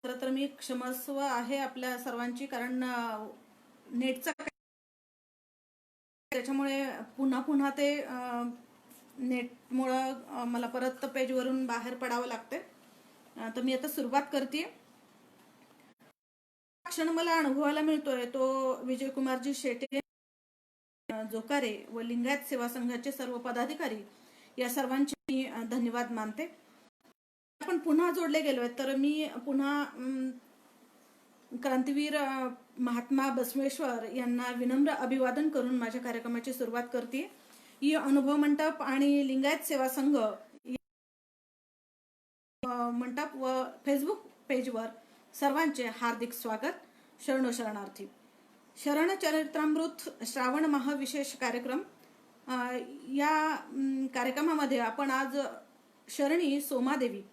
खरं तर मी क्षमस्व आहे आपल्या सर्वांची, कारण नेटचा त्याच्यामुळे पुन्हा पुन्हा ते नेटमुळं मला परत पेजवरून बाहेर पडावं लागते. तर मी आता सुरुवात करते. क्षण मला अनुभवायला मिळतोय तो विजयकुमारजी शेटे, जोकारे व लिंगायत सेवा संघाचे सर्व पदाधिकारी या सर्वांचे मी धन्यवाद मानते. आपण पुन्हा जोडले गेलोय, तर मी पुन्हा क्रांतीवीर महात्मा बसवेश्वर यांना विनम्र अभिवादन करून माझ्या कार्यक्रमाची सुरुवात करते. ही अनुभव मंडप आणि लिंगायत सेवा संघ मंडप व फेसबुक पेजवर सर्वांचे हार्दिक स्वागत. शरणो शरणार्थी. शरण चरित्रामृत श्रावण महाविशेष कार्यक्रम, या कार्यक्रमामध्ये आपण आज शरणी सोमादेवी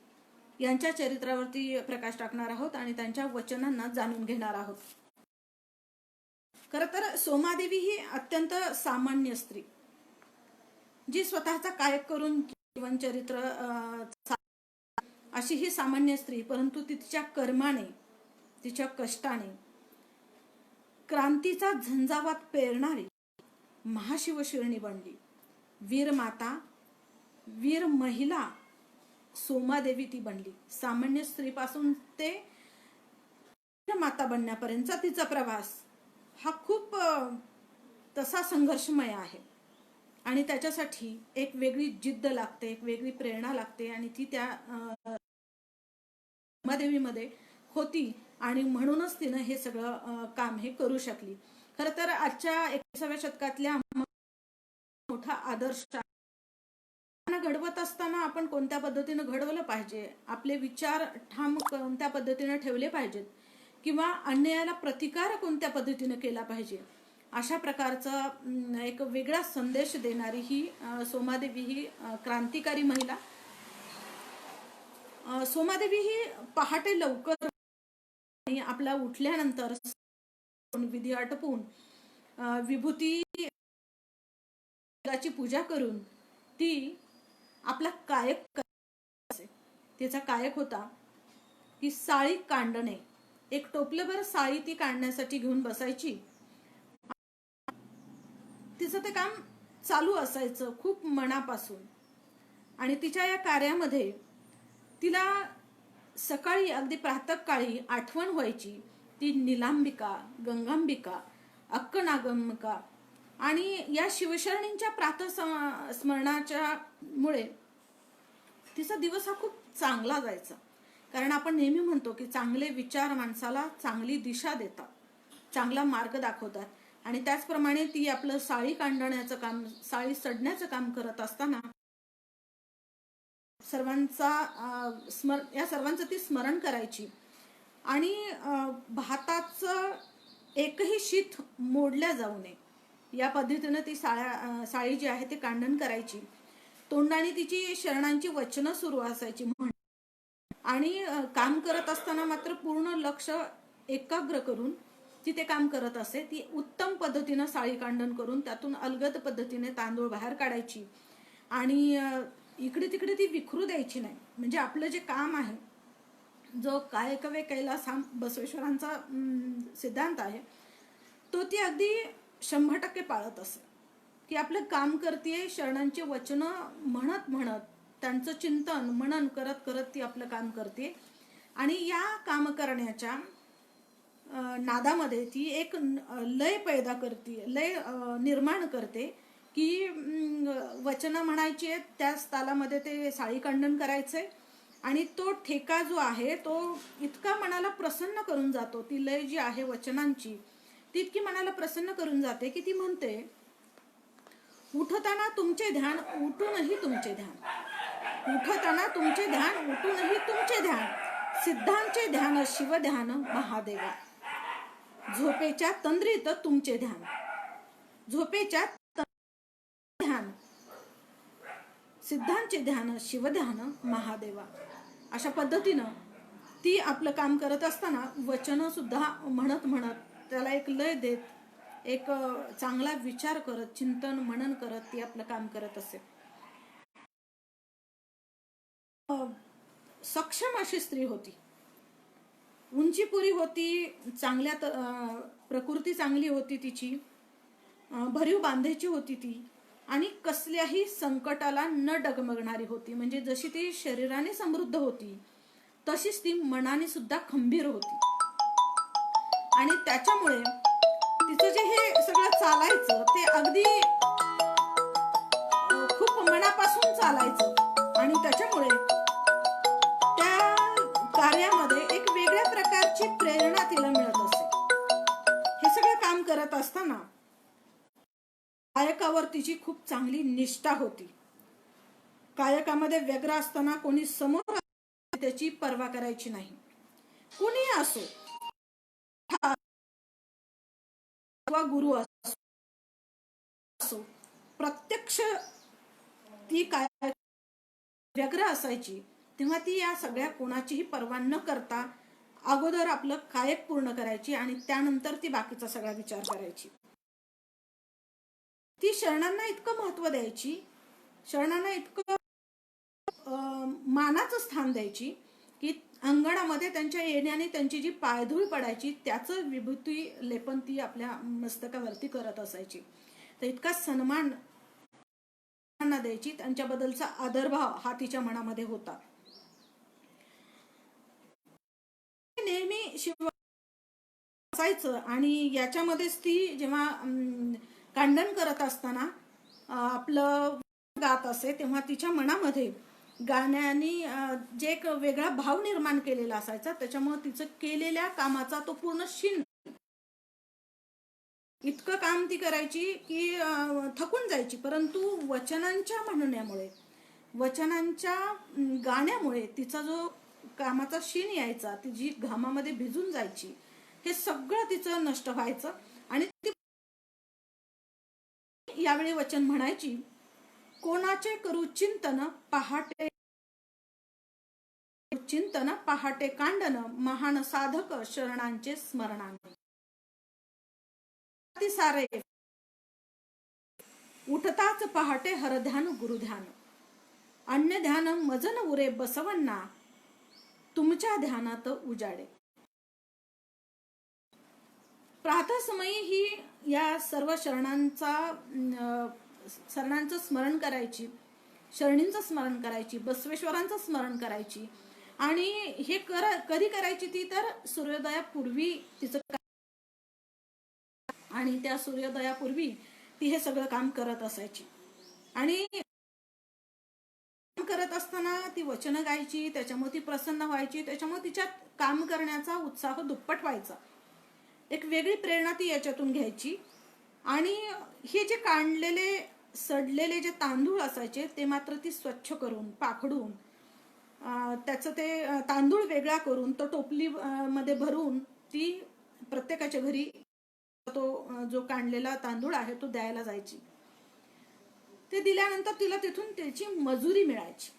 यांच्या चरित्रावरती प्रकाश टाकणार आहोत आणि त्यांच्या वचनांना जाणून घेणार आहोत. खरं तर सोमादेवी ही अत्यंत सामान्य स्त्री, जी स्वतःचा कायक करून जीवन चरित्र अशी ही सामान्य स्त्री, परंतु तिच्या कर्माने, तिच्या कष्टाने क्रांतीचा झंझावात पेरणारी महाशिवशिरणी बनली. वीर माता, वीर महिला सोमादेवी ती बनली. सामान्य स्त्रीपासून ते माता बनण्यापर्यंतचा तिचा प्रवास हा खूप तसा संघर्षमय आहे आणि त्याच्यासाठी एक वेगळी जिद्द लागते, एक वेगळी प्रेरणा लागते आणि ती त्या सोमादेवीमध्ये होती आणि म्हणूनच तिनं हे सगळं काम हे करू शकली. खरं तर आजच्या 21व्या शतकातल्या मोठा आदर्श घडवत असताना आपण कोणत्या पद्धतीनं घडवलं पाहिजे, आपले विचार ठाम कोणत्या पद्धतीनं ठेवले पाहिजेत किंवा अन्यायाला प्रतिकार कोणत्या पद्धतीनं केला पाहिजे, अशा प्रकारचा एक वेगळा संदेश देणारी ही सोमादेवी ही क्रांतिकारी महिला. सोमादेवी ही पहाटे लवकर आणि आपला उठल्यानंतर विधी आटपून विभूतीची पूजा करून ती आपला कायक, तिचा कायक होता की साळी कांडणे. एक टोपलेभर साळी ती काढण्यासाठी घेऊन बसायची. तिचं ते काम चालू असायचं खूप मनापासून आणि तिच्या या कार्यामध्ये तिला सकाळी अगदी प्रातःकाळी आठवण व्हायची ती नीलांबिका, गंगांबिका, अक्कनागंबिका आणि या शिवशरणींच्या प्रातःस्मरणाच्या मुळे तिचा दिवस हा खूप चांगला जायचा. कारण आपण नेहमी म्हणतो की चांगले विचार माणसाला चांगली दिशा देतात, चांगला मार्ग दाखवतात आणि त्याचप्रमाणे ती आपलं साळी कांडण्याचं काम, साळी सडण्याचं काम करत असताना या सर्वांचं ती स्मरण करायची आणि भाताचं एकही शीत मोडल्या जाऊ नये या पद्धतीनं ती साळी जी आहे ती कांडण करायची. तोंडाने तिची शरणांची वचनं सुरू असायची आणि काम करत असताना मात्र पूर्ण लक्ष एकाग्र करून ती ते काम करत असे. ती उत्तम पद्धतीनं साळी कांडण करून त्यातून अलगद पद्धतीने तांदूळ बाहेर काढायची आणि इकडे तिकडे ती विखरू द्यायची नाही. म्हणजे आपलं जे काम आहे, जो कायकवे कैलास हा बसवेश्वरांचा सिद्धांत आहे, तो ती अगदी 100% पाळत असे की आपलं काम करते, शरणांची वचनं म्हणत म्हणत त्यांचं चिंतन मनन करत करत ती आपलं काम करते आणि या काम करण्याच्या नादामध्ये ती एक लय पैदा करते, लय निर्माण करते की वचनं म्हणायची, त्याच तालामध्ये ते साळी कांडण करायचंय आणि तो ठेका जो आहे तो इतका मनाला प्रसन्न करून जातो. ती लय जी आहे वचनांची ती इतकी मनाला प्रसन्न करून जाते की ती म्हणते, उठताना तुमचे ध्यान उठूनही तुमचे ध्यान, उठताना तुमचे ध्यान उठूनही तुमचे ध्यान, सिद्धांचे ध्यान शिवध्यान महादेवा, झोपेच्या तंद्रीत तुमचे ध्यान, झोपेच्या ध्यान, सिद्धांचे ध्यान शिवध्यान महादेवा. अशा पद्धतीनं ती आपलं काम करत असताना वचनं सुद्धा म्हणत म्हणत त्याला एक लय देत, एक चांगला विचार करत, चिंतन मनन करत ती आपलं काम करत असे. सक्षम अशी स्त्री होती. उंचीपुरी होती, चांगल्या प्रकृती चांगली होती तिची, भरीव बांधायची होती ती, आणि कसल्याही संकटाला न डगमगणारी होती. म्हणजे जशी ती शरीराने समृद्ध होती तशीच ती मनाने सुद्धा खंबीर होती. आणि त्याच्यामुळे तिचं जे हे सगळं चालायचं ते अगदी खूप मनापासून चालायचं. आणि त्याच्यामुळे त्या कार्यामध्ये एक वेगळ्या प्रकारची प्रेरणा तिला मिळत असे. हे सगळं काम करत असताना कायकावर तिची खूप चांगली निष्ठा होती. कायकामध्ये व्यग्र असताना कोणी समोर त्याची पर्वा करायची नाही. कोणी असो, गुरु असो, प्रत्यक्ष ती काय व्यग्र असायची तेव्हा ती या सगळ्या कोणाचीही पर्वा न करता अगोदर आपलं कायक पूर्ण करायची आणि त्यानंतर ती बाकीचा सगळा विचार करायची. ती शरणांना इतकं महत्व द्यायची, शरणांना इतकं मानाचं स्थान द्यायची की अंगणामध्ये त्यांच्या येण्याने त्यांची जी पायधूळ पडायची त्याचं विभूती लेपन ती आपल्या मस्तकावरती करत असायची. तर इतका सन्मान द्यायची, त्यांच्याबद्दलचा आदरभाव हा तिच्या मनामध्ये होता. नेहमी शिव असायचं. आणि याच्यामध्येच ती जेव्हा कांडण करत असताना आपलं गात असे तेव्हा तिच्या मनामध्ये गाण्याने जे एक वेगळा भाव निर्माण केलेला असायचा. त्याच्यामुळे तिचं केलेल्या कामाचा तो पूर्ण शिन, इतकं काम ती करायची की थकून जायची. परंतु वचनांच्या म्हणण्यामुळे, वचनांच्या गाण्यामुळे तिचा जो कामाचा शिन यायचा, ती जी घामामध्ये भिजून जायची, हे सगळं तिचं नष्ट व्हायचं. आणि ती यावेळी वचन म्हणायची, कोणाचे करू चिंतन पहाटे, चिंतन पहाटे कांडन, महान साधक शरणांचे स्मरणाने. सारे उठताच पहाटे हरध्यान गुरुध्यान, अन्य ध्यान मजन उरे बसवन्ना, तुमच्या ध्यानात उजाडे. प्रातःसमयी ही या सर्व शरणांचं स्मरण करायची, शरणींचं स्मरण करायची, बसवेश्वरांचं स्मरण करायची. आणि हे कधी करायची ती तर सूर्योदयापूर्वी तिचं, आणि त्या सूर्योदयापूर्वी ती हे सगळं काम करत असायची. आणि करत असताना ती वचन गायची, त्याच्यामुळे ती प्रसन्न व्हायची, त्याच्यामुळे तिच्यात काम करण्याचा उत्साह दुप्पट व्हायचा. एक वेगळी प्रेरणा ती याच्यातून घ्यायची. आणि हे जे काढलेले सडलेले जे तांदूळ असायचे ते मात्र ती स्वच्छ करून, पाखडून, त्याचं ते तांदूळ वेगळा करून तो टोपली मध्ये भरून ती प्रत्येकाच्या घरी तो जो काढलेला तांदूळ आहे तो द्यायला जायची. ते दिल्यानंतर तिला तिथून त्याची मजुरी मिळायची.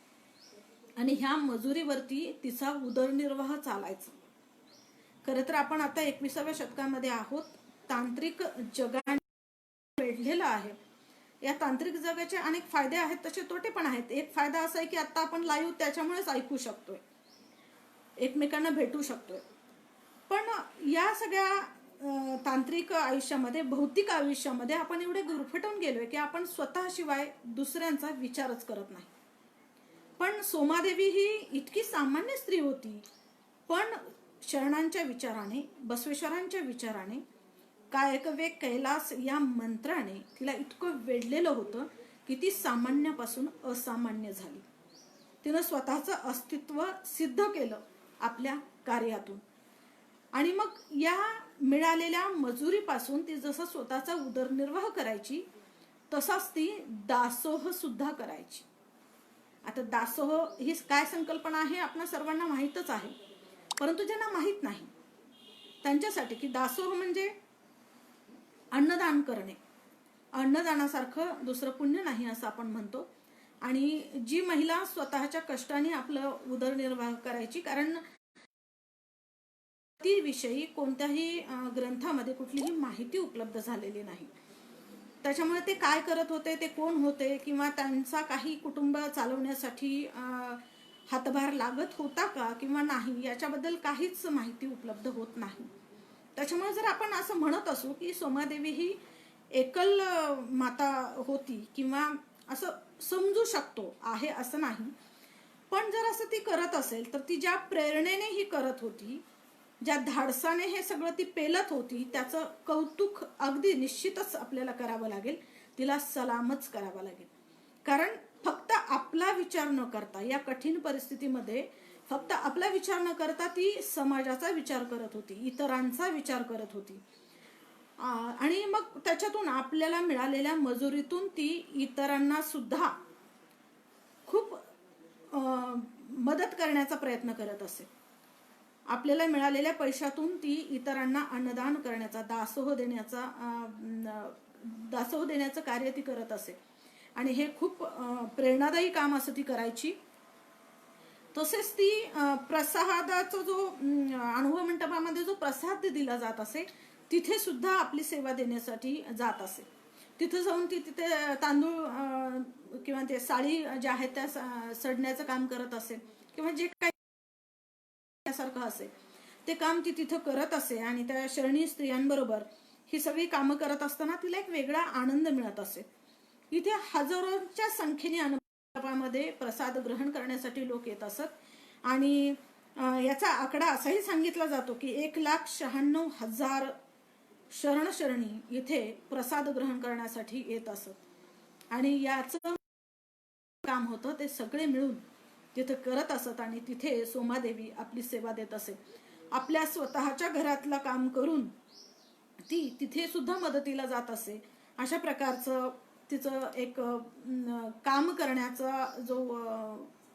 आणि ह्या मजुरीवरती तिचा उदरनिर्वाह चालायचा. खरं तर आपण आता 21व्या शतकामध्ये आहोत. तांत्रिक जगाने वेढलेलं आहे. या तांत्रिक जगाचे अनेक फायदे आहेत, तसे तोटे पण आहेत. एक फायदा असा आहे की आता आपण लाईव्ह त्याच्यामुळेच ऐकू शकतोय, एकमेकांना भेटू शकतोय. पण या सगळ्या तांत्रिक आयुष्यामध्ये, भौतिक आयुष्यामध्ये आपण एवढे गुरफटून गेलोय की आपण स्वतःशिवाय दुसऱ्यांचा विचारच करत नाही. पण सोमादेवी ही इतकी सामान्य स्त्री होती, पण शरणांच्या विचाराने, बसवेश्वरांच्या विचाराने, कायकवे कैलास या मंत्राने तिला इतकं वेढलेलं होतं की ती सामान्यापासून असामान्य झाली. तिनं स्वतःचं अस्तित्व सिद्ध केलं आपल्या कार्यातून. आणि मग या मिळालेल्या मजुरीपासून ती जसं स्वतःचा उदरनिर्वाह करायची तसाच ती दासोह सुद्धा करायची. आता दासोह ही काय संकल्पना आहे आपल्या सर्वांना माहीतच आहे, परंतु ज्यांना माहीत नाही त्यांच्यासाठी की दासोह म्हणजे अन्नदान करणे. अन्नदानासारखं दुसरं पुण्य नाही असं आपण म्हणतो. आणि जी महिला स्वतःच्या कष्टाने आपलं उदरनिर्वाह करायची, कारण ती विषयी कोणत्याही ग्रंथामध्ये कुठलीही माहिती उपलब्ध झालेली नाही. त्याच्यामुळे ते काय करत होते, ते कोण होते, किंवा त्यांचा काही कुटुंब चालवण्यासाठी हातभार लागत होता का किंवा नाही याच्याबद्दल काहीच माहिती उपलब्ध होत नाही. त्याच्यामुळे जर आपण असं म्हणत असू की सोमादेवी ही एकल माता होती किंवा असं समजू शकतो, आहे असं नाही. पण जर असं ती करत असेल तर ती ज्या प्रेरणेने ही करत होती, ज्या धाडसाने हे सगळं ती पेलत होती, त्याचं कौतुक अगदी निश्चितच आपल्याला करावं लागेल. तिला सलामच करावा लागेल. कारण फक्त आपला विचार न करता या कठीण परिस्थितीमध्ये फक्त आपला विचार न करता ती समाजाचा विचार करत होती, इतरांचा विचार करत होती. आणि मग त्याच्यातून आपल्याला मिळालेल्या मजुरीतून ती इतरांना सुद्धा खूप मदत करण्याचा प्रयत्न करत असे. आपल्याला मिळालेल्या पैशातून ती इतरांना अन्नदान करण्याचा, दासोह देण्याचं कार्य ती करत असे. आणि हे खूप प्रेरणादायी काम असं ती करायची. तसेच ती प्रसादाचा जो अनुभव मंडपामध्ये जो प्रसाद दिला जात असे, तिथे सुद्धा आपली सेवा देण्यासाठी जात असे. तिथे जाऊन ती तिथे तांदूळ किंवा ते साळी ज्या आहेत त्या सडण्याचं काम करत असे किंवा जे काही सारखं असे ते काम ती तिथं करत असे. आणि त्या शरणी स्त्रियांबरोबर ही सगळी कामं करत असताना तिला एक वेगळा आनंद मिळत असे. इथे हजारोच्या संख्येने मंडपामध्ये प्रसाद ग्रहण करण्यासाठी लोक येत असत. आणि याचा आकडा असाही सांगितला जातो की 1,96,000 शरणी इथे प्रसाद ग्रहण करण्यासाठी येत असत. आणि याचं काम होतं ते सगळे मिळून तिथे करत असत. आणि तिथे सोमादेवी आपली सेवा देत असे. आपल्या स्वतःच्या घरातलं काम करून ती तिथे सुद्धा मदतीला जात असे. अशा प्रकारचं तिचं एक काम करण्याचा जो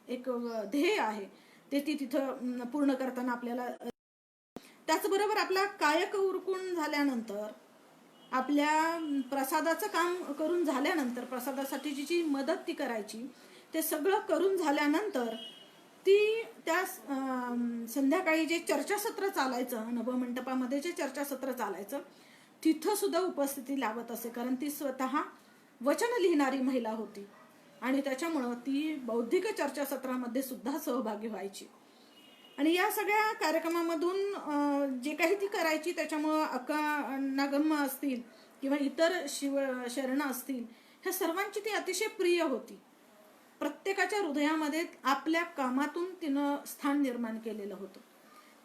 एक ध्येय आहे ते ती तिथं पूर्ण करताना आपल्याला. त्याचबरोबर आपला कायक उरकून झाल्यानंतर, आपल्या प्रसादाचं काम करून झाल्यानंतर, प्रसादासाठी जी मदत ती करायची ते सगळं करून झाल्यानंतर ती त्या संध्याकाळी जे चर्चासत्र चालायचं, नभोमंडपामध्ये जे चर्चासत्र चालायचं तिथं सुद्धा उपस्थिती लावत असे. कारण ती स्वतः वचन लिहिणारी महिला होती आणि त्याच्यामुळं ती बौद्धिक चर्चासत्रामध्ये सुद्धा सहभागी व्हायची. आणि या सगळ्या कार्यक्रमामधून जे काही ती करायची त्याच्यामुळं अक्कानागम्मा असतील किंवा इतर शरण असतील, ह्या सर्वांची ती अतिशय प्रिय होती. प्रत्येकाच्या हृदयामध्ये आपल्या कामातून तिनं स्थान निर्माण केलेलं होतं.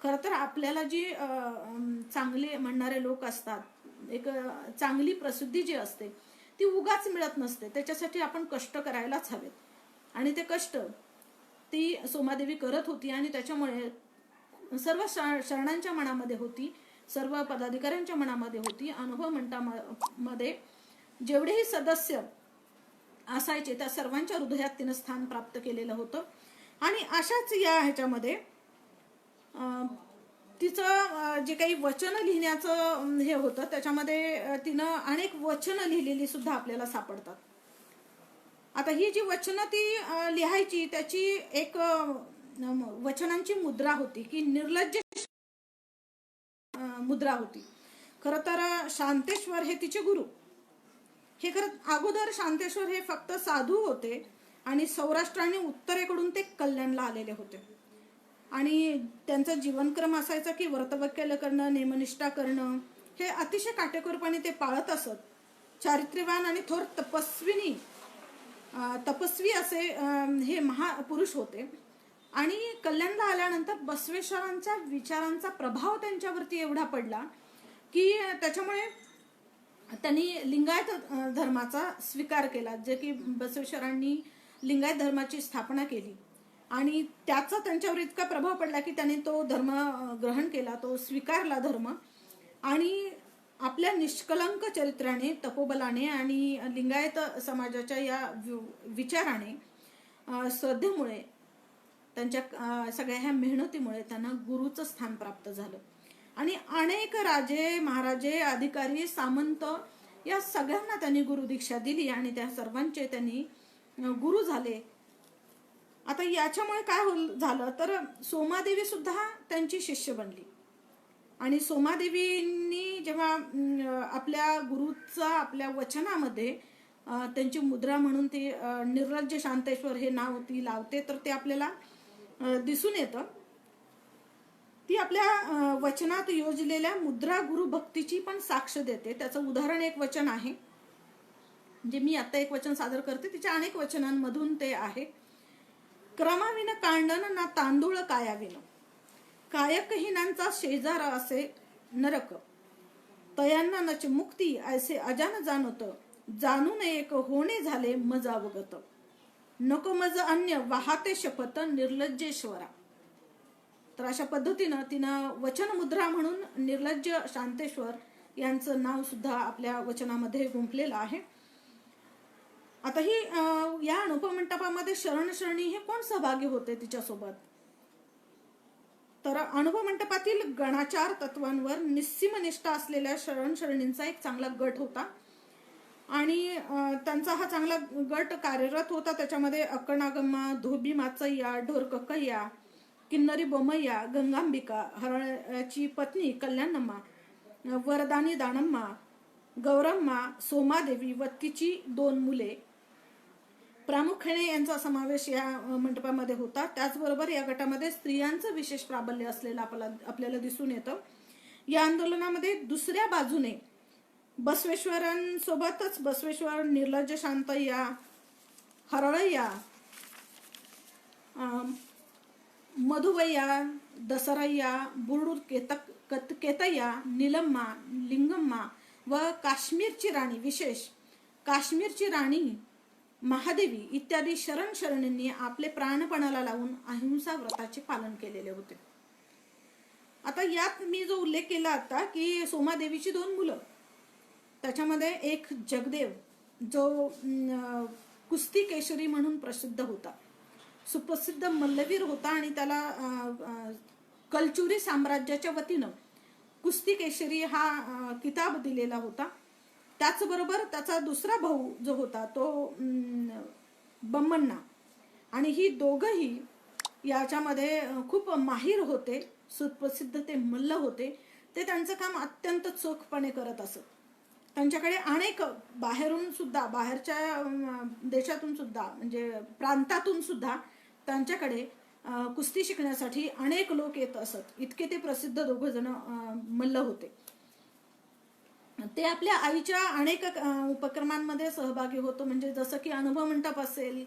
खरं तर आपल्याला जी चांगले म्हणणारे लोक असतात, एक चांगली प्रसिद्धी जी असते ती उगाच मिळत नसते. त्याच्यासाठी आपण कष्ट करायलाच हवेत. आणि ते कष्ट ती सोमादेवी करत होती. आणि त्याच्यामुळे सर्व शरणांच्या मनामध्ये होती, सर्व पदाधिकाऱ्यांच्या मनामध्ये होती. अनुभव मंडपामध्ये जेवढेही सदस्य असायचे त्या सर्वांच्या हृदयात तिनं स्थान प्राप्त केलेलं होतं. आणि अशाच या ह्याच्यामध्ये तिचं जे काही वचन लिहिण्याचं हे होतं त्याच्यामध्ये तिनं अनेक वचन लिहिलेली सुद्धा आपल्याला सापडतात. आता ही जी वचनं ती लिहायची त्याची एक वचनांची मुद्रा होती की निर्लज्ज मुद्रा होती. खरं तर शांतेश्वर हे तिचे गुरु. हे खरं अगोदर शांतेश्वर हे फक्त साधू होते आणि सौराष्ट्र आणि उत्तरेकडून ते कल्याणला आलेले होते. आणि त्यांचा जीवनक्रम असायचा की व्रतवैकल्य करणं, नेमनिष्ठा करणं हे अतिशय काटेकोरपणे ते पाळत असत. चारित्र्यवान आणि थोर तपस्वी असे हे महापुरुष होते. आणि कल्याणला आल्यानंतर बसवेश्वरांच्या विचारांचा प्रभाव त्यांच्यावरती एवढा पडला की त्याच्यामुळे त्यांनी लिंगायत धर्माचा स्वीकार केला. जे की बसवेश्वरांनी लिंगायत धर्माची स्थापना केली. आणि त्याचा त्यांच्यावर इतका प्रभाव पडला की त्यांनी तो धर्म ग्रहण केला, तो स्वीकारला धर्म. आणि आपल्या निष्कलंक चरित्राने, तपोबलाने आणि लिंगायत समाजाच्या या विचाराने, श्रद्धेमुळे, त्यांच्या सगळ्या ह्या मेहनतीमुळे त्यांना गुरुचं स्थान प्राप्त झालं. आणि अनेक राजे, महाराजे, अधिकारी, सामंत या सगळ्यांना त्यांनी गुरुदीक्षा दिली आणि त्या सर्वांचे त्यांनी गुरु झाले. आता याच्यामुळे काय झालं तर सोमादेवी सुद्धा त्यांची शिष्य बनली. आणि सोमादेवींनी जेव्हा आपल्या गुरुचा आपल्या वचनामध्ये त्यांची मुद्रा म्हणून ती निर्लज्ज शांतेश्वर हे नाव ती लावते, तर ते आपल्याला दिसून येतं. ती आपल्या वचनात योजलेल्या मुद्रा गुरु भक्तीची पण साक्ष देते. त्याचं उदाहरण एक वचन आहे, जे मी आता एक वचन सादर करते, तिच्या अनेक वचनांमधून ते आहे. क्रमाविन कांडन ना तांदूळ कायाविन, कायकहीनांचा शेजार असे नरक, तयांना नच मुक्ती ऐसे अजान जाणत, जाणून एक होणे झाले मज अवगत, नको मज अन्य वाहते शपथ निर्लज्जेश्वरा. तर अशा पद्धतीनं तिनं वचन मुद्रा म्हणून निर्लज्ज शांतेश्वर यांचं नाव सुद्धा आपल्या वचनामध्ये गुंफलेलं आहे. आता ही या अनुभव मंटपामध्ये शरण शरणी हे कोण सहभागी होते तिच्यासोबत? तर अनुभव मंटपातील गणाचार तत्वांवर निस्सीम निष्ठा असलेल्या शरण शरणींचा एक चांगला गट होता आणि त्यांचा हा चांगला गट कार्यरत होता. त्याच्यामध्ये अक्कनागम्मा, धोबी माचय्या, ढोरकक्कय्या, किन्नरी बोमय्या, गंगांबिका, हरळची पत्नी कल्याणम्मा, वरदानी दानम्मा, गौरम्मा, सोमादेवी व तिची 2 मुले प्रामुख्याने यांचा समावेश या मंडपामध्ये होता. त्याचबरोबर या गटामध्ये स्त्रियांचं विशेष प्राबल्य असलेलं आपल्याला दिसून येतं. या आंदोलनामध्ये दुसऱ्या बाजूने बसवेश्वरांसोबतच बसवेश्वर, निर्लज्ज शांतय्या, हरळय्या, मधुवय्या, दसरय्या, बुरुड केतय्या, निलम्मा, लिंगम्मा व काश्मीरची राणी, विशेष काश्मीरची राणी महादेवी इत्यादी शरण शरणींनी आपले प्राणपणाला लावून अहिंसा व्रताचे पालन केलेले होते. आता यात मी जो उल्लेख केला आता की सोमादेवीची 2 मुलं, त्याच्यामध्ये एक जगदेव जो कुस्ती केशरी म्हणून प्रसिद्ध होता, सुप्रसिद्ध मल्लवीर होता आणि त्याला कलचुरी साम्राज्याच्या वतीनं कुस्ती केशरी हा किताब दिलेला होता. त्याचबरोबर त्याचा दुसरा भाऊ जो होता तो बम्मण्णा, आणि ही दोघंही याच्यामध्ये खूप माहीर होते, सुप्रसिद्ध ते मल्ल होते. ते त्यांचं काम अत्यंत चोखपणे करत असत. त्यांच्याकडे अनेक बाहेरून सुद्धा, बाहेरच्या देशातून सुद्धा, म्हणजे प्रांतातून सुद्धा त्यांच्याकडे कुस्ती शिकण्यासाठी अनेक लोक येत असत. इतके ते प्रसिद्ध 2 जण मल्ल होते. ते आपल्या आईच्या अनेक उपक्रमांमध्ये सहभागी होतो, म्हणजे जसं की अनुभव मंडप असेल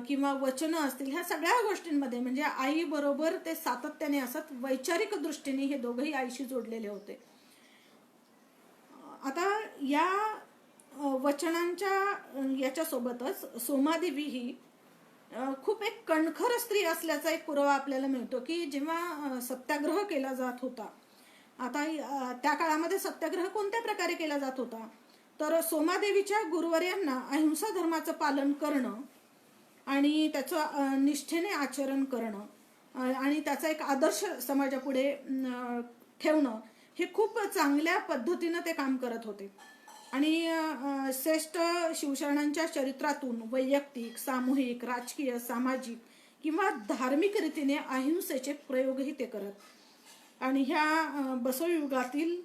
किंवा वचनं असतील, ह्या सगळ्या गोष्टींमध्ये म्हणजे आई बरोबर ते सातत्याने असत. वैचारिक दृष्टीने हे दोघंही आईशी जोडलेले होते. आता या वचनांच्या याच्यासोबतच सोमादेवी ही खूप एक कणखर स्त्री असल्याचा एक पुरावा आपल्याला मिळतो की जेव्हा सत्याग्रह केला जात होता, आता त्या काळामध्ये सत्याग्रह कोणत्या प्रकारे केला जात होता, तर सोमादेवीच्या गुरुवर्यांना अहिंसा धर्माचं पालन करणं आणि त्याचं निष्ठेने आचरण करणं आणि त्याचा एक आदर्श समाजापुढे ठेवणं, हे खूप चांगल्या पद्धतीनं ते काम करत होते. आणि श्रेष्ठ शिवशरणांच्या चरित्रातून वैयक्तिक, सामूहिक, राजकीय, सामाजिक किंवा धार्मिक रीतीने अहिंसेचे प्रयोगही ते करत. आणि ह्या बसवयुगातील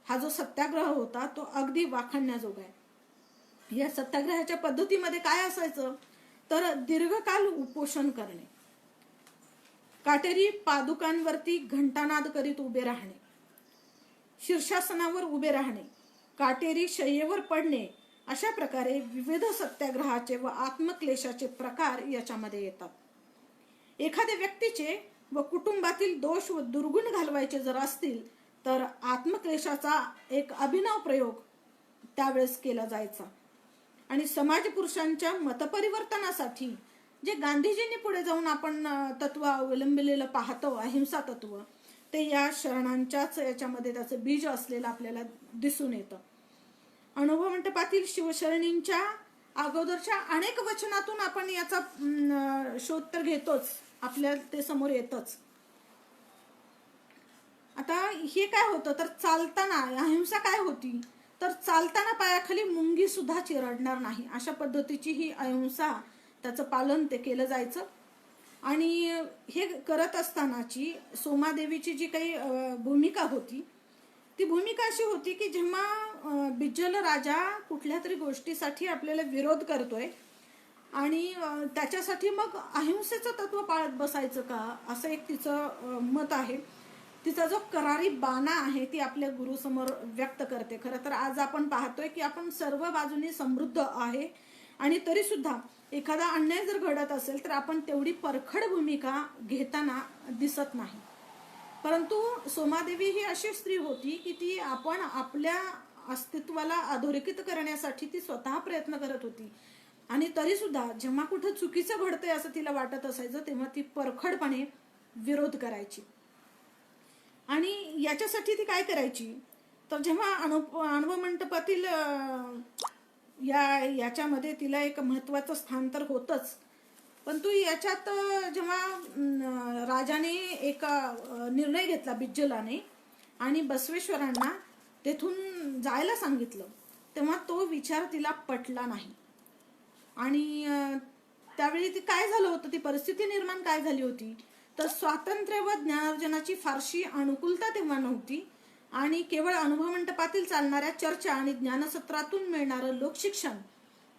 हा जो सत्याग्रह होता तो अगदी वाखाणण्याजोगा आहे. या सत्याग्रहाच्या पद्धतीमध्ये काय असायचं, तर दीर्घकाल उपोषण करणे, काटेरी पादुकांवरती घंटानाद करीत उभे राहणे, शीर्षासनावर उभे राहणे, काटेरी शय्येवर पडणे, अशा प्रकारे विविध सत्याग्रहाचे व आत्मक्लेशाचे प्रकार याच्यामध्ये येतात. एखाद्या व्यक्तीचे व कुटुंबातील दोष व दुर्गुण घालवायचे जर असतील तर आत्मक्लेशाचा एक अभिनव प्रयोग त्यावेळेस केला जायचा. आणि समाज पुरुषांच्या मतपरिवर्तनासाठी जे गांधीजींनी पुढे जाऊन आपण तत्व अवलंबिलेलं पाहतो, अहिंसा तत्व, ते या शरणांच्याच याच्यामध्ये त्याचं बीज असलेलं आपल्याला दिसून येतं. अनुभव मंडपातील शिवशरणींच्या अगोदरच्या अनेक वचनातून आपण याचा शोध तर घेतोच, आपल्या ते समोर येतच. आता हे काय होतं, तर चालताना अहिंसा काय होती, तर चालताना पायाखाली मुंगी सुद्धा चिरडणार नाही, अशा पद्धतीची ही अहिंसा, त्याचं पालन ते केलं जायचं. आणि हे करत असतानाची सोमादेवीची जी काही भूमिका होती, ती भूमिका अशी होती की जेव्हा बिज्जल राजा कुठल्या तरी गोष्टीसाठी आपल्याला विरोध करतोय आणि त्याच्यासाठी मग अहिंसेचं तत्व पाळत बसायचं का, असं एक तिचं मत आहे. तिचा जो करारी बाणा आहे ती आपल्या गुरुसमोर व्यक्त करते. खरं तर आज आपण पाहतोय की आपण सर्व बाजूनी समृद्ध आहे आणि तरी सुद्धा एखादा अन्याय जर घडत असेल तर आपण तेवढी परखड भूमिका घेताना दिसत नाही. परंतु सोमादेवी ही अशी स्त्री होती की ती आपण आपल्या अस्तित्वाला अधोरेखित करण्यासाठी ती स्वतः प्रयत्न करत होती. आणि तरी सुद्धा जेव्हा कुठं चुकीचं घडतंय असं तिला वाटत असायचं तेव्हा ती परखडपणे विरोध करायची. आणि याच्यासाठी ती काय करायची तर जेव्हा अनुभव मंटपातील याच्यामध्ये तिला एक महत्वाचं स्थान तर होतच, पण तू याच्यात जेव्हा राजाने एक निर्णय घेतला बिज्जलाने आणि बसवेश्वरांना तेथून जायला सांगितलं, तेव्हा तो विचार तिला पटला नाही. आणि त्यावेळी ती काय झालं होतं, ती परिस्थिती निर्माण काय झाली होती तर स्वातंत्र्य व ज्ञानार्जनाची फारशी अनुकूलता तेव्हा नव्हती आणि केवळ अनुभव मंटपातील चालणाऱ्या चर्चा आणि ज्ञानसत्रातून मिळणारं लोकशिक्षण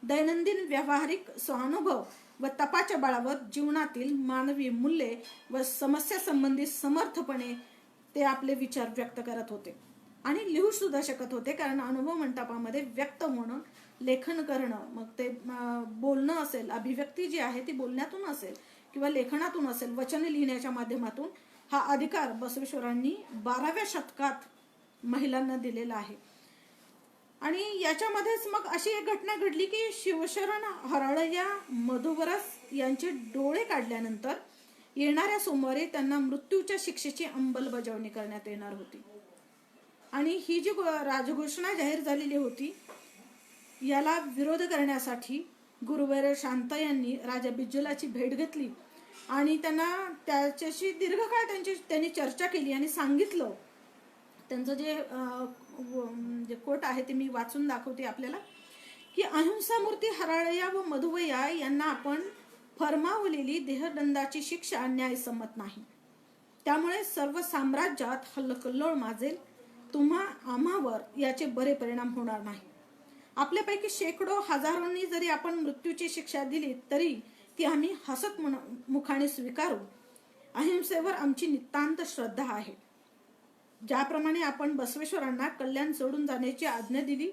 दैनंदिन व्यावहारिक स्वानुभव व तपाच्या बळावर जीवनातील मानवी मूल्ये व समस्या संबंधित समर्थपणे ते आपले विचार व्यक्त करत होते आणि लिहू सुद्धा शकत होते. कारण अनुभव मंटपामध्ये व्यक्त होणं, लेखन करणं, मग ते बोलणं असेल, अभिव्यक्ती जी आहे ती बोलण्यातून असेल किंवा लेखनातून असेल, वचन लिहिण्याच्या माध्यमातून, हा अधिकार बसवेश्वरांनी 12व्या शतकात महिलांना दिलेला आहे. आणि याच्यामध्येच मग अशी एक घटना घडली की शिवशरण हरळय्या मधुवरस यांचे डोळे काढल्यानंतर येणाऱ्या सोमवारी त्यांना मृत्यूच्या शिक्षेची अंमलबजावणी करण्यात येणार होती. आणि ही जी राजघोषणा जाहीर झालेली होती याला विरोध करण्यासाठी गुरुवर शांत यांनी राजा बिज्जलाची भेट घेतली आणि त्यांना त्याच्याशी दीर्घकाळ त्यांनी चर्चा केली आणि सांगितलं. त्यांचं जे कोट आहे ते मी वाचून दाखवते आपल्याला की अहिंसा मूर्ती हराळया व मधुवया यांना आपण फरमावलेली देहदंडाची शिक्षा न्यायसम्मत नाही. त्यामुळे सर्व साम्राज्यात हल्लकल्लोळ माजेल. तुम्हा आम्हावर याचे बरे परिणाम होणार नाही. आपल्यापैकी शेकडो हजारोंनी जरी आपण मृत्यूची शिक्षा दिली तरी ती आम्ही हसत मुखाने स्वीकारू. अहिंसेवर आमची नितांत श्रद्धा आहे. ज्याप्रमाणे आपण बसवेश्वरांना कल्याण सोडून जाण्याची आज्ञा दिली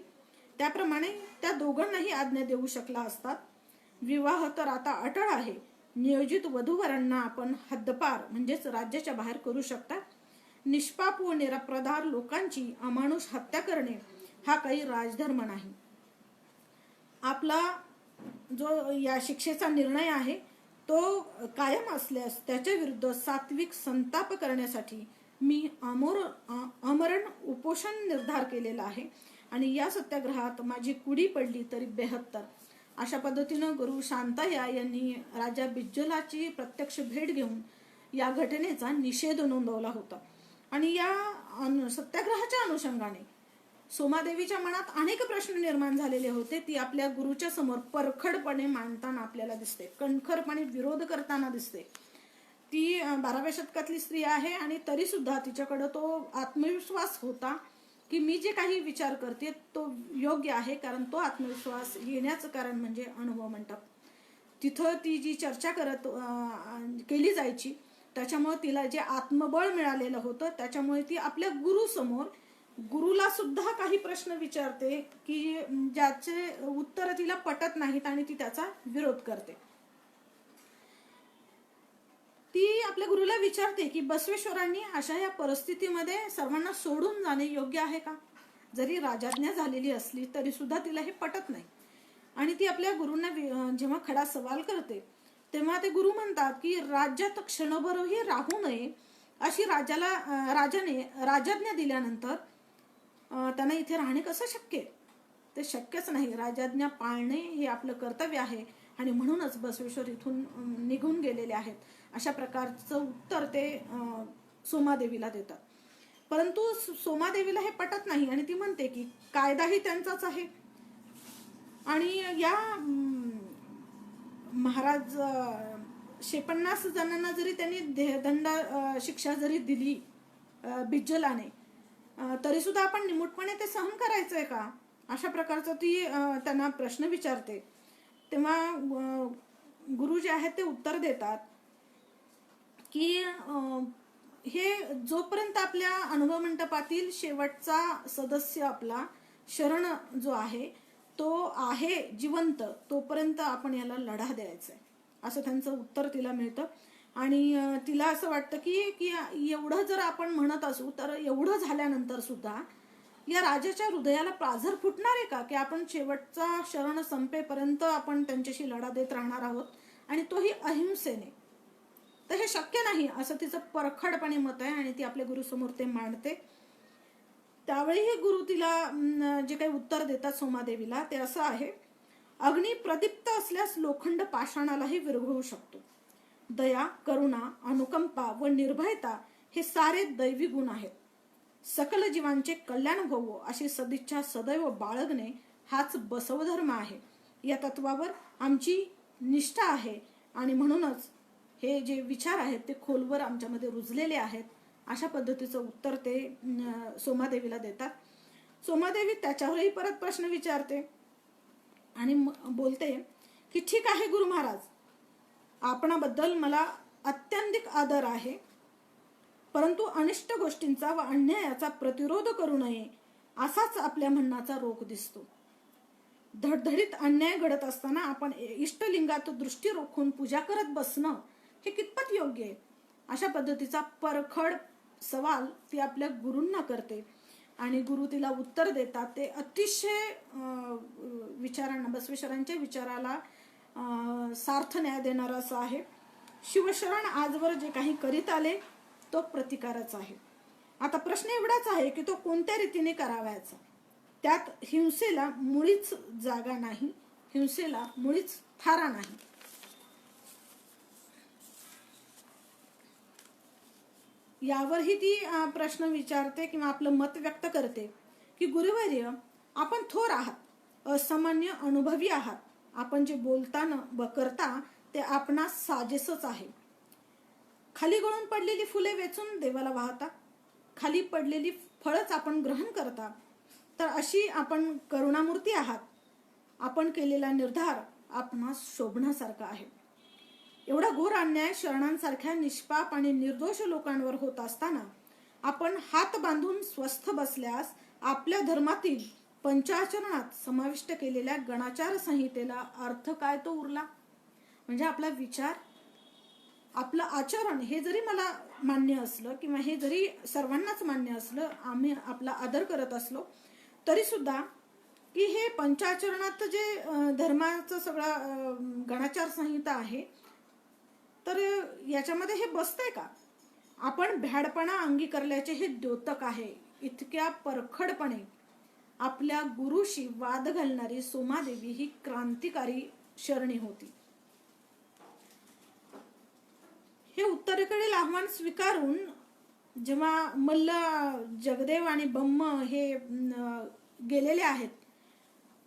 त्याप्रमाणे त्या दोघांनाही आज्ञा देऊ शकला असतात. विवाह तर आता अटळ आहे. नियोजित वधूवरांना आपण हद्दपार म्हणजेच राज्याच्या बाहेर करू शकता. निष्पाप व निरपराध लोकांची अमानुष हत्या करणे हा काही राजधर्म नाही. आपला जो या शिक्षेचा निर्णय आहे तो कायम असल्यास त्याच्या विरुद्ध सात्विक संताप करण्यासाठी मी आमरण उपोषण निर्धार केलेला आहे आणि या सत्याग्रहात माझी कुडी पडली तरी 72. अशा पद्धतीनं गुरु शांतया यांनी राजा बिज्जलाची प्रत्यक्ष भेट घेऊन या घटनेचा निषेध नोंदवला होता. आणि या सत्याग्रहाच्या अनुषंगाने सोमादेवीच्या मनात अनेक प्रश्न निर्माण झालेले होते. ती आपल्या गुरुच्या समोर परखडपणे मांडताना आपल्याला दिसते, कणखरपणे विरोध करताना दिसते. ती 12व्या शतकातली स्त्री आहे आणि तरी सुद्धा तिच्याकडे तो आत्मविश्वास होता की मी जे काही विचार करते तो योग्य आहे. कारण तो आत्मविश्वास येण्याचं कारण म्हणजे अनुभव मंटप. तिथं ती जी चर्चा केली जायची त्याच्यामुळे तिला जे आत्मबळ मिळालेलं होतं त्याच्यामुळे ती आपल्या गुरुसमोर गुरुला सुद्धा काही प्रश्न विचारते की ज्याचे उत्तर तिला पटत नाहीत आणि ती त्याचा विरोध करते. ती आपल्या गुरुला विचारते की बसवेश्वरांनी अशा या परिस्थितीमध्ये सर्वांना सोडून जाणे योग्य आहे का. जरी राजाज्ञा झालेली असली तरी सुद्धा तिला हे पटत नाही. आणि ती आपल्या गुरूंना जेव्हा खडा सवाल करते तेव्हा ते गुरु म्हणतात की राज्यात क्षणभरही राहू नये अशी राजाने राजाज्ञा दिल्यानंतर त्यांना इथे राहणे कसं शक्य आहे. ते शक्यच नाही. राजाज्ञा पाळणे हे आपलं कर्तव्य आहे आणि म्हणूनच बसवेश्वर इथून निघून गेलेले आहेत. अशा प्रकारचं उत्तर ते सोमादेवीला देतात. परंतु सोमादेवीला हे पटत नाही आणि ती म्हणते की कायदाही त्यांचाच आहे. आणि या महाराज 50 जणांना जरी त्यांनी देहदंड शिक्षा जरी दिली बिज्जलाने तरी सुद्धा आपण निमूटपणे ते सहन करायचंय का, अशा प्रकारचा ती त्यांना प्रश्न विचारते. तेव्हा गुरु जे आहेत ते उत्तर देतात की हे जोपर्यंत आपल्या अनुभव मंडपातील शेवटचा सदस्य आपला शरण जो आहे तो आहे जिवंत, तोपर्यंत आपण याला लढा द्यायचा आहे, असं त्यांचं उत्तर तिला मिळतं. आणि तिला असं वाटतं की की एवढं जर आपण म्हणत असू तर एवढं झाल्यानंतर सुद्धा या राजाच्या हृदयाला प्राझर फुटणार आहे का की आपण शेवटचा शरण संपेपर्यंत आपण त्यांच्याशी लढा देत राहणार आहोत, आणि तोही अहिंसेने. तर हे शक्य नाही असं तिचं परखडपणे मत आहे आणि ती आपल्या गुरुसमोर ते मांडते. त्यावेळी हे गुरु तिला जे काही उत्तर देतात सोमादेवीला ते असं आहे, अग्नी प्रदीप्त असल्यास लोखंड पाषाणालाही विरघळू शकतो. दया, करुणा, अनुकंपा व निर्भयता हे सारे दैवी गुण आहेत. सकल जीवांचे कल्याण व्हावो अशी सदिच्छा सदैव बाळगणे हाच बसवधर्म आहे. या तत्वावर आमची निष्ठा आहे आणि म्हणूनच हे जे विचार आहेत ते खोलवर आमच्यामध्ये रुजलेले आहेत. अशा पद्धतीचं उत्तर ते सोमादेवीला देतात. सोमादेवी त्याच्यावरही परत प्रश्न विचारते आणि बोलते की ठीक आहे गुरु महाराज, आपणाबद्दल मला अत्यंतिक आदर आहे, परंतु अनिष्ट गोष्टींचा व अन्यायाचा प्रतिरोध करू नये असाच आपल्या म्हणण्याचा रोख दिसतो. धडधडीत अन्याय घडत असताना आपण इष्टलिंगात दृष्टी रोखून पूजा करत बसणं हे कितपत योग्य आहे. अशा पद्धतीचा परखड सवाल ती आपल्या गुरूंना करते आणि गुरु तिला उत्तर देतात. ते अतिशय विचारांना, बसवेश्वरांच्या विचाराला सार्थ न्याय देणारं असं आहे. शिवशरण आजवर जे काही करीत आले तो प्रतिकारच आहे. आता प्रश्न एवढाच आहे की तो कोणत्या रीतीने करावायचा. त्यात हिंसेला मुळीच जागा नाही, हिंसेला मुळीच थारा नाही. यावरही ती प्रश्न विचारते किंवा आपलं मत व्यक्त करते की गुरुवर्य, आपण थोर आहात, असामान्य अनुभवी आहात. आपण जे बोलताना व करता ते आपणास साजेसच आहे. खाली गळून पडलेली फुले वेचून देवाला वाहता, खाली पडलेली फळच आपण ग्रहण करता. तर अशी आपण करुणामूर्ती आहात. आपण केलेला निर्धार आपणास शोभण्यासारखा आहे. एवढा घोर अन्याय शरणांसारख्या निष्पाप आणि निर्दोष लोकांवर होत असताना आपण हात बांधून स्वस्थ बसल्यास आपल्या धर्मातील पंचाचरणात समाविष्ट केलेल्या गणाचार संहितेला अर्थ काय तो उरला. म्हणजे आपला विचार, आपलं आचरण हे जरी मला मान्य असलं किंवा हे जरी सर्वांनाच मान्य असलं, आम्ही आपला आदर करत असलो तरी सुद्धा की हे पंचाचरणात जे धर्माचं सगळं गणाचार संहिता आहे तर याच्यामध्ये हे बसतंय का. आपण भ्याडपणा अंगीकारल्याचे हे द्योतक आहे. इतक्या परखडपणे आपल्या गुरुशी वाद घालणारी सोमादेवी ही क्रांतिकारी शरणी होती. हे उत्तरेकडील आव्हान स्वीकारून जेव्हा मल्ल, जगदेव आणि ब्रह्म हे गेलेले आहेत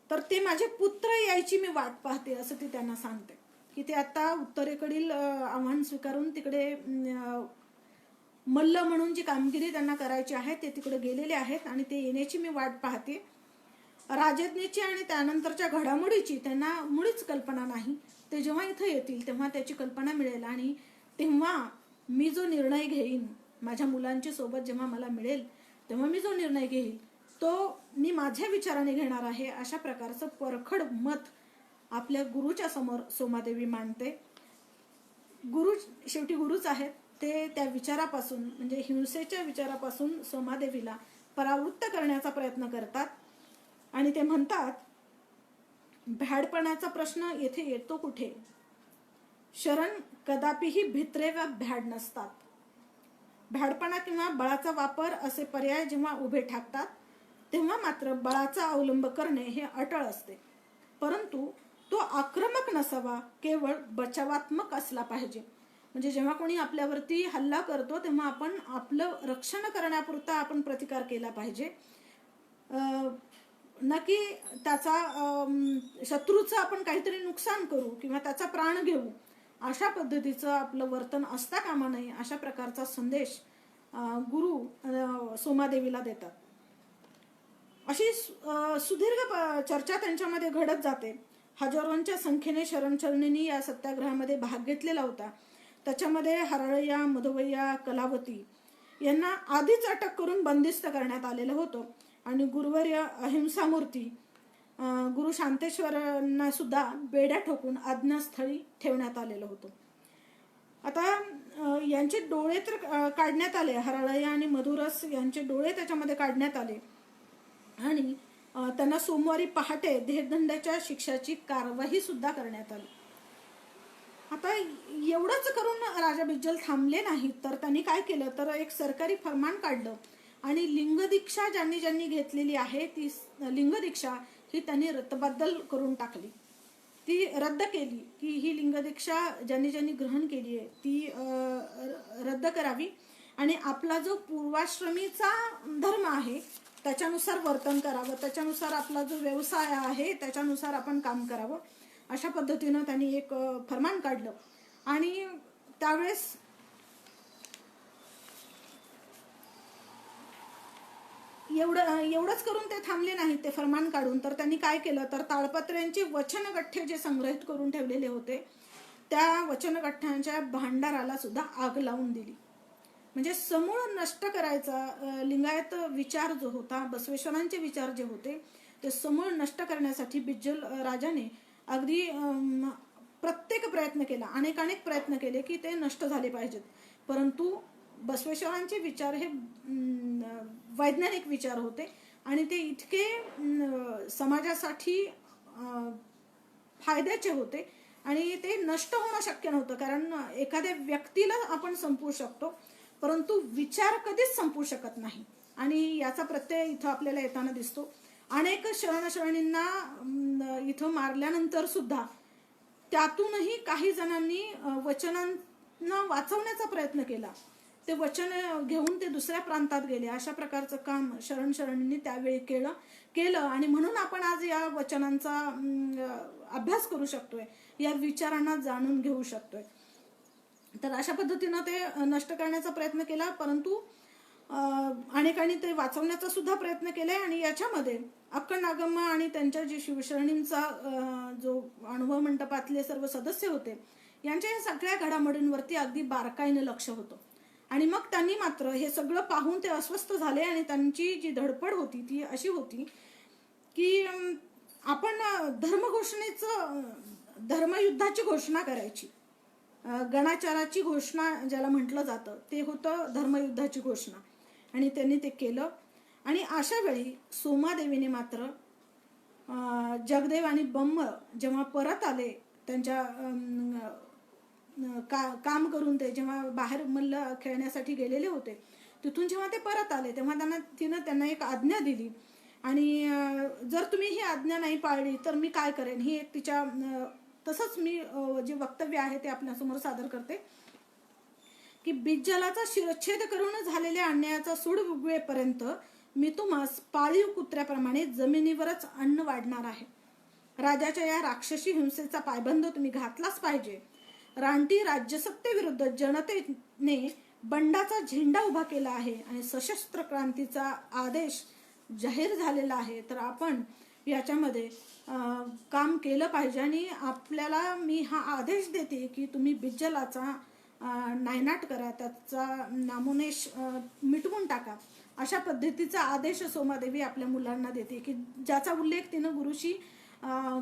तर ते माझे पुत्र यायची मी वाट पाहते असं ती त्यांना सांगते की ते आता उत्तरेकडील आव्हान स्वीकारून तिकडे मल्ल म्हणून जी कामगिरी त्यांना करायची आहे ते तिकडे गेलेले आहेत आणि ते येण्याची मी वाट पाहते. राजज्ञेची आणि त्यानंतरच्या घडामोडीची त्यांना मुळीच कल्पना नाही. ते जेव्हा इथं येतील तेव्हा त्याची कल्पना मिळेल आणि तेव्हा मी जो निर्णय घेईन, माझ्या मुलांच्या सोबत जेव्हा मला मिळेल तेव्हा मी जो निर्णय घेईल तो मी माझ्या विचाराने घेणार आहे. अशा प्रकारचं परखड मत आपल्या गुरुच्या समोर सोमादेवी मांडते. गुरु शेवटी गुरुच आहेत. ते त्या विचारापासून म्हणजे हिंसेच्या विचारापासून सोमादेवीला परावृत्त करण्याचा प्रयत्न करतात आणि ते म्हणतात, भ्याडपणाचा प्रश्न येथे येतो कुठे. शरण कदापिही भित्रे व भ्याड नसतात. भ्याडपणा किंवा बळाचा वापर असे पर्याय जेव्हा उभे ठाकतात तेव्हा मात्र बळाचा अवलंब करणे हे अटळ असते, परंतु तो आक्रमक नसावा, केवळ बचावात्मक असला पाहिजे. म्हणजे जेव्हा कोणी आपल्यावरती हल्ला करतो तेव्हा आपण आपलं रक्षण करण्यापुरता आपण प्रतिकार केला पाहिजे, न की त्याचा शत्रूचं आपण काहीतरी नुकसान करू किंवा त्याचा प्राण घेऊ. अशा पद्धतीचं आपलं वर्तन असता कामा नये. अशा प्रकारचा संदेश गुरु सोमादेवीला देतात. अशी सुदीर्घ चर्चा त्यांच्यामध्ये घडत जाते. हजारोंच्या संख्येने शरणशरणींनी या सत्याग्रहामध्ये भाग घेतलेला होता. त्याच्यामध्ये हरळय्या, मधवय्या, कलावती यांना आधीच अटक करून बंदिस्त करण्यात आलेलं होतं आणि गुरुवर्य अहिंसामूर्ती गुरु शांतेश्वरांना सुद्धा बेड्या ठोकून आज्ञास्थळी ठेवण्यात आलेलं होतं. आता यांचे डोळे तर काढण्यात आले, हरळय्या आणि मधुरस यांचे डोळे त्याच्यामध्ये काढण्यात आले आणि त्यांना सोमवारी पहाटे देहदंडाच्या शिक्षाची कारवाई सुद्धा करण्यात आली. आता एवढंच करून राजा बिज्जल थांबले नाहीत, तर त्यांनी काय केलं तर एक सरकारी फरमान काढलं आणि लिंगदीक्षा ज्यांनी ज्यांनी घेतलेली आहे ती लिंगदीक्षा ही त्यांनी रद्दबातल करून टाकली, ती रद्द केली की ही लिंगदीक्षा ज्यांनी ज्यांनी ग्रहण केली आहे ती रद्द करावी आणि आपला जो पूर्वाश्रमीचा धर्म आहे त्याच्यानुसार वर्तन करावं, त्याच्यानुसार आपला जो व्यवसाय आहे त्याच्यानुसार आपण काम करावं, अशा पद्धतीनं त्यांनी एक फरमान काढलं. आणि त्यावेळेस एवढंच करून ते थांबले नाहीत ते फरमान काढून, तर त्यांनी काय केलं तर ताडपत्र्यांचे वचनगठ्ठे जे संग्रहित करून ठेवलेले होते त्या वचनगठ्ठ्यांच्या भांडाराला सुद्धा आग लावून दिली. म्हणजे समूळ नष्ट करायचा लिंगायत विचार जो होता, बसवेश्वरांचे विचार जे होते ते समूळ नष्ट करण्यासाठी बिज्जल राजाने अगदी प्रत्येक प्रयत्न केला, अनेक प्रयत्न केले की ते नष्ट झाले पाहिजेत. परंतु बसवेश्वरांचे विचार हे वैज्ञानिक विचार होते आणि ते इतके समाजासाठी फायद्याचे होते आणि ते नष्ट होणं शक्य नव्हतं. कारण एखाद्या व्यक्तीला आपण संपवू शकतो परंतु विचार कधीच संपू शकत नाही आणि याचा प्रत्यय इथं आपल्याला येताना दिसतो. अनेक शरणशरणींना इथं मारल्यानंतर सुद्धा त्यातूनही काही जणांनी वचनांना वाचवण्याचा प्रयत्न केला, ते वचन घेऊन ते दुसऱ्या प्रांतात गेले. अशा प्रकारचं काम शरणशरणींनी त्यावेळी केलं आणि म्हणून आपण आज या वचनांचा अभ्यास करू शकतोय, या विचारांना जाणून घेऊ शकतोय. तर अशा पद्धतीनं ते नष्ट करण्याचा प्रयत्न केला परंतु अनेकांनी ते वाचवण्याचा सुद्धा प्रयत्न केलाय. आणि याच्यामध्ये अक्कड नागम्मा आणि त्यांच्या जे शिवशरणींचा जो अनुभव मंडपातले सर्व सदस्य होते यांच्या या सगळ्या घडामोडींवरती अगदी बारकाईने लक्ष होतं. आणि मग त्यांनी मात्र हे सगळं पाहून ते अस्वस्थ झाले आणि त्यांची जी धडपड होती ती अशी होती की आपण धर्मयुद्धाची घोषणा करायची. गणाचाराची घोषणा ज्याला म्हटलं जातं ते होतं धर्मयुद्धाची घोषणा आणि त्यांनी ते केलं. आणि अशा वेळी सोमादेवीने मात्र जगदेव आणि ब्रह्म जेव्हा परत आले त्यांच्या काम करून, ते जेव्हा बाहेर मल्ल खेळण्यासाठी गेलेले होते तिथून जेव्हा ते परत आले तेव्हा तिनं त्यांना एक आज्ञा दिली आणि जर तुम्ही ही आज्ञा नाही पाळली तर मी काय करेन, ही एक तिच्या तसंच मी जे वक्तव्य आहे ते आपल्यासमोर सादर करते की बिज्जलाचा शिरच्छेद करून झालेल्या अन्यायाचा सूड उगवेपर्यंत मी तुम्हास पाळीव कुत्र्याप्रमाणे जमिनीवरच अन्न वाढणार आहे. राजाच्या या राक्षसी हिंसेचा पायबंद तुम्ही घातलाच पाहिजे. रानटी राज्यसत्तेविरुद्ध जनतेने बंडाचा झेंडा उभा केला आहे आणि सशस्त्र क्रांतीचा आदेश जाहीर झालेला आहे. तर आपण याच्यामध्ये काम केलं पाहिजे आणि आपल्याला मी हा आदेश देते की तुम्ही बिज्जलाचा नायनाट करा, त्याचा नामोनिश मिटवून टाका. अशा पद्धतीचा आदेश सोमादेवी आपल्या मुलांना देते की ज्याचा उल्लेख तिनं गुरुशी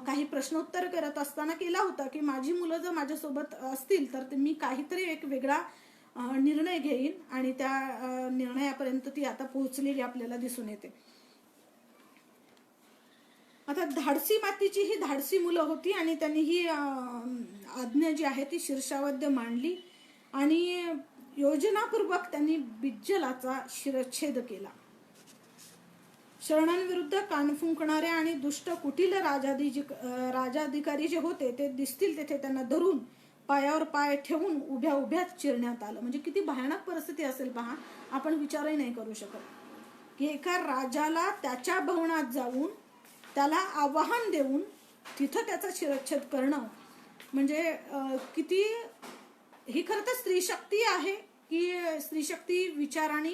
काही प्रश्नोत्तर करत असताना केला होता की माझी मुलं जर माझ्यासोबत असतील तर मी काहीतरी एक वेगळा निर्णय घेईन आणि त्या निर्णयापर्यंत ती आता पोहोचलेली आपल्याला दिसून येते. आता धाडसी मातीची ही धाडसी मुलं होती आणि त्यांनी ही आज्ञा जी आहे ती शीर्षावद्य मांडली आणि योजनापूर्वक त्यांनी बिज्जलाचा शिरच्छेद केला. शरणांविरुद्ध कान फुंकणारे आणि दुष्ट कुटील राजाधिकारी जे होते ते दिसतील तेथे त्यांना धरून पायावर पाय ठेवून उभ्या उभ्याच चिरण्यात आलं. म्हणजे किती भयानक परिस्थिती असेल पहा, आपण विचारही नाही करू शकत की एका राजाला त्याच्या भवनात जाऊन त्याला आवाहन देऊन तिथं त्याचा शिरच्छेद करणं म्हणजे किती, ही खरं तर स्त्री शक्ती आहे की स्त्री शक्ती विचाराने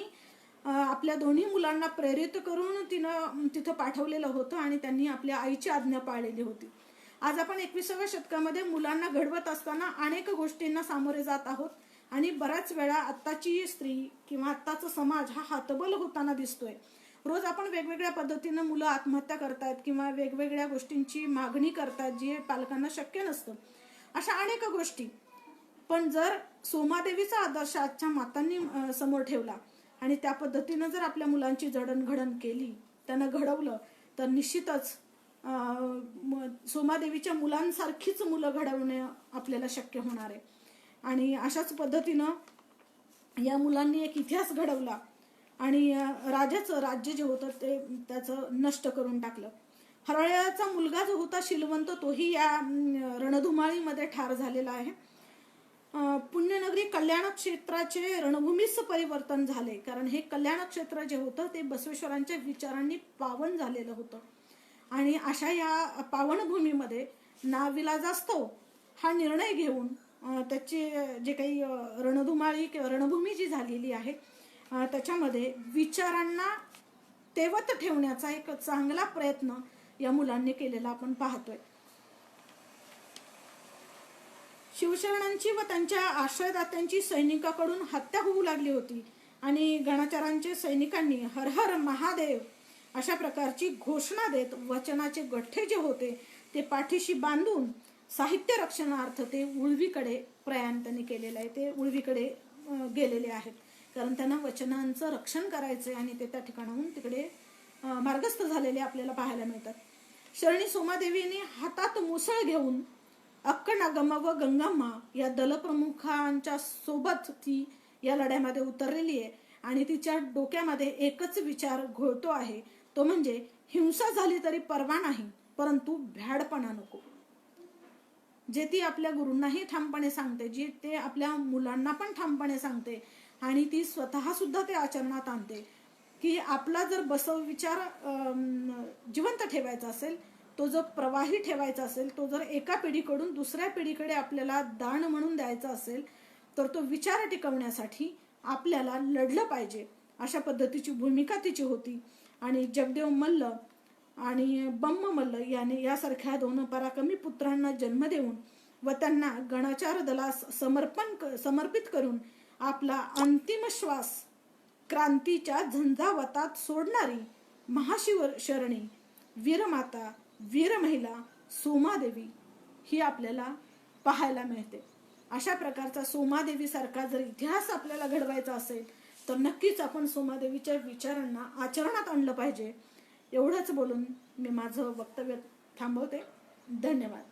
आपल्या दोन्ही मुलांना प्रेरित करून तिनं तिथं पाठवलेलं होतं आणि त्यांनी आपल्या आईची आज्ञा पाळलेली होती. आज आपण 21व्या शतकामध्ये मुलांना घडवत असताना अनेक गोष्टींना सामोरे जात आहोत आणि बऱ्याच वेळा आत्ताची स्त्री किंवा आत्ताचा समाज हा हतबल होताना दिसतोय. रोज आपण वेगवेगळ्या पद्धतीनं मुलं आत्महत्या करतायत किंवा वेगवेगळ्या गोष्टींची मागणी करतायत जी पालकांना शक्य नसतं. अशा अनेक गोष्टी. पण जर सोमादेवीचा आदर्श आजच्या मातांनी समोर ठेवला आणि त्या पद्धतीनं जर आपल्या मुलांची जडणघडण केली, त्यांना घडवलं, तर निश्चितच सोमादेवीच्या मुलांसारखीच मुलं घडवणे आपल्याला शक्य होणार आहे. आणि अशाच पद्धतीनं या मुलांनी एक इतिहास घडवला आणि राजाचं राज्य जे होतं ते त्याचं नष्ट करून टाकलं. हरळ्याचा मुलगा जो होता शिलवंत, तोही या रणधुमाळीमध्ये ठार झालेला आहे. पुण्यनगरी कल्याण क्षेत्राचे रणभूमीच परिवर्तन झाले, कारण हे कल्याण क्षेत्र जे होतं ते बसवेश्वरांच्या विचारांनी पावन झालेलं होतं. आणि अशा या पावनभूमीमध्ये नाविलाजास्तव हा निर्णय घेऊन त्याचे जे काही रणधुमाळी किंवा रणभूमी जी झालेली आहे त्याच्यामध्ये विचारांना तेवत ठेवण्याचा एक चांगला प्रयत्न या मुलांनी केलेला आपण पाहतोय. शिवशरणांची व त्यांच्या आश्रयदात्यांची सैनिकाकडून हत्या होऊ लागली होती आणि गणाचारांचे सैनिकांनी हर हर महादेव अशा प्रकारची घोषणा देत वचनाचे गठ्ठे जे होते ते पाठीशी बांधून साहित्य रक्षणार्थ ते उळवीकडे प्रयाण त्यांनी केलेलं आहे. ते उळवीकडे गेलेले आहेत, कारण त्यांना वचनांचं रक्षण करायचंय आणि ते त्या ठिकाणाहून तिकडे मार्गस्थ झालेले आपल्याला पाहायला मिळतात. शरणी सोमादेवीने हातात मुसळ घेऊन अक्कनागम्मा व गंगाम्मा या दलप्रमुखांच्या सोबत ती या लढ्यामध्ये उतरलेली आहे आणि तिच्या डोक्यामध्ये एकच विचार घोळतो आहे, तो म्हणजे हिंसा झाली तरी परवा नाही, परंतु भ्याडपणा नको. जे ती आपल्या गुरूंनाही ठामपणे सांगते, जी ते आपल्या मुलांना पण ठामपणे सांगते आणि ती स्वतः सुद्धा ते आचरणात आणते की आपला जर बसव विचार जिवंत ठेवायचा असेल, तो जर प्रवाही ठेवायचा असेल, तो जर एका पिढीकडून दुसऱ्या पिढीकडे आपल्याला दान म्हणून द्यायचा असेल, तर तो विचार टिकवण्यासाठी आपल्याला लढलं पाहिजे. अशा पद्धतीची भूमिका तिची होती. आणि जगदेव मल्ल आणि बम्म मल्ल यासारख्या दोन पराक्रमी पुत्रांना जन्म देऊन व त्यांना गणाचार दलास समर्पित करून आपला अंतिम श्वास क्रांतीच्या झंझावातात सोडणारी महाशिवशरणी वीरमाता वीर महिला सोमादेवी ही आपल्याला पाहायला मिळते. अशा प्रकारचा सोमादेवी सारखा जर इतिहास आपल्याला घडवायचा असेल तर नक्कीच आपण सोमादेवीच्या विचारांना आचरणात आणलं पाहिजे. एवढंच बोलून मी माझं वक्तव्य थांबवते. धन्यवाद.